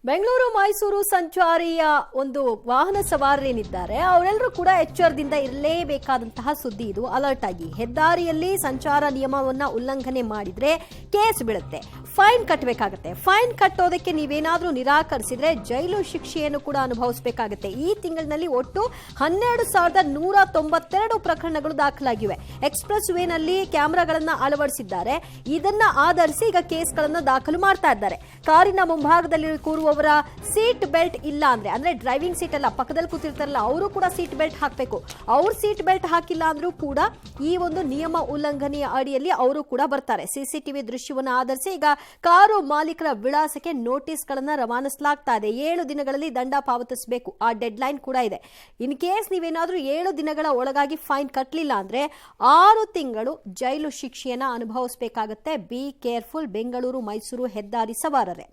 ಬೆಂಗಳೂರು ಮೈಸೂರು ಸಂಚಾರಿಯ ಒಂದು ವಾಹನ ಸವಾರರೇನಿದ್ದಾರೆ ಅವರೆಲ್ಲರೂ ಕೂಡ ಎಚ್ಚರದಿಂದ ಇರಲೇಬೇಕಾದಂತಹ ಸುದ್ದಿ ಇದು. ಅಲರ್ಟ್ ಆಗಿ ಹೆದ್ದಾರಿಯಲ್ಲಿ ಸಂಚಾರ ನಿಯಮವನ್ನ ಉಲ್ಲಂಘನೆ ಮಾಡಿದ್ರೆ ಕೇಸ್ ಬೀಳುತ್ತೆ, ಫೈನ್ ಕಟ್ಟಬೇಕಾಗುತ್ತೆ. ಫೈನ್ ಕಟ್ಟೋದಕ್ಕೆ ನೀವೇನಾದ್ರೂ ನಿರಾಕರಿಸಿದ್ರೆ ಜೈಲು ಶಿಕ್ಷೆಯನ್ನು ಕೂಡ ಅನುಭವಿಸಬೇಕಾಗುತ್ತೆ. ಈ ತಿಂಗಳಿನಲ್ಲಿ ಒಟ್ಟು 12,192 ಪ್ರಕರಣಗಳು ದಾಖಲಾಗಿವೆ. ಎಕ್ಸ್ಪ್ರೆಸ್ ವೇನಲ್ಲಿ ಕ್ಯಾಮೆರಾಗಳನ್ನ ಅಳವಡಿಸಿದ್ದಾರೆ. ಇದನ್ನ ಆಧರಿಸಿ ಈಗ ಕೇಸ್ಗಳನ್ನ ದಾಖಲು ಮಾಡ್ತಾ ಇದ್ದಾರೆ. ಕಾರಿನ ಮುಂಭಾಗದಲ್ಲಿ ಕೂರುವವರ ಸೀಟ್ ಬೆಲ್ಟ್ ಇಲ್ಲ ಅಂದ್ರೆ ಡ್ರೈವಿಂಗ್ ಸೀಟ್ ಅಲ್ಲ, ಪಕ್ಕದಲ್ಲಿ ಕೂತಿರ್ತಾರಲ್ಲ ಅವರು ಕೂಡ ಸೀಟ್ ಬೆಲ್ಟ್ ಹಾಕಬೇಕು. ಅವ್ರು ಸೀಟ್ ಬೆಲ್ಟ್ ಹಾಕಿಲ್ಲ ಅಂದ್ರೂ ಕೂಡ ಈ ಒಂದು ನಿಯಮ ಉಲ್ಲಂಘನೆಯ ಅಡಿಯಲ್ಲಿ ಅವರು ಕೂಡ ಬರ್ತಾರೆ. ಸಿಸಿಟಿವಿ ದೃಶ್ಯವನ್ನು ಆಧರಿಸಿ ಈಗ ಕಾರು ಮಾಲೀಕರ ವಿಳಾಸಕ್ಕೆ ನೋಟಿಸ್ ಗಳನ್ನ ರವಾನಿಸಲಾಗ್ತಾ ಇದೆ. 7 ದಿನಗಳಲ್ಲಿ ದಂಡ ಪಾವತಿಸಬೇಕು. ಆ ಡೆಡ್ ಲೈನ್ ಕೂಡ ಇದೆ. ಇನ್ ಕೇಸ್ ನೀವೇನಾದ್ರೂ 7 ದಿನಗಳ ಒಳಗಾಗಿ ಫೈನ್ ಕಟ್ಟಲಿಲ್ಲ ಅಂದ್ರೆ 6 ತಿಂಗಳು ಜೈಲು ಶಿಕ್ಷೆಯನ್ನ ಅನುಭವಿಸಬೇಕಾಗುತ್ತೆ. ಬಿ ಕೇರ್ಫುಲ್ ಬೆಂಗಳೂರು ಮೈಸೂರು ಹೆದ್ದಾರಿ ಸವಾರರೇ.